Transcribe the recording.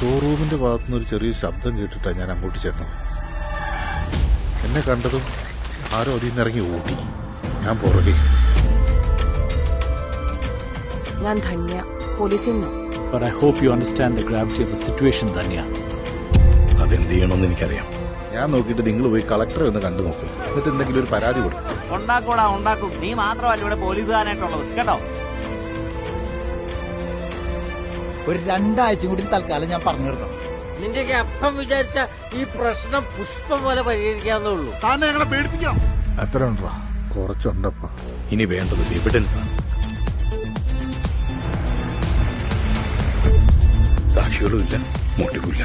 ഷോറൂമിന്റെ ഭാഗത്തുനിന്ന് ഒരു ചെറിയ ശബ്ദം കേട്ടിട്ടാണ് ഞാൻ അങ്ങോട്ട് ചെന്നു. എന്നെ കണ്ടതും ആരോ അതിൽ നിന്നിറങ്ങി ഓടി. ഞാൻ പുറകെ. ഞാൻ ധന്യ, പോലീസിൽ നിന്ന്. But I hope you understand the gravity of the situation, Dhanya. അതെന്ത് ചെയ്യണമെന്ന് എനിക്കറിയാം. ഞാൻ നോക്കിയിട്ട് നിങ്ങൾ പോയി കളക്ടറെ ഒന്ന് കണ്ടു നോക്കും. എന്നിട്ട് എന്തെങ്കിലും ഒരു പരാതി കൊടുക്കും. ഉണ്ടാക്കും. നീ മാത്രമല്ല ഇവിടെ പോലീസുകാരനായിട്ടുള്ളത് കേട്ടോ. ഒരു 2 ആഴ്ച കൂടി തൽക്കാലം ഞാൻ പറഞ്ഞു നിർത്താം. നിന്റെയൊക്കെ അപ്പം വിചാരിച്ച ഈ പ്രശ്നം പുഷ്പം പോലെ പരിഹരിക്കാവുന്നുള്ളൂ. താനെ ഞങ്ങളെ പേടിപ്പിക്കാം. എത്ര ഉണ്ടോ? കുറച്ചുണ്ടപ്പ. ഇനി വേണ്ടത് എവിഡൻസ് ആണ്. സാക്ഷികളുമില്ല, മോട്ടീവുമില്ല.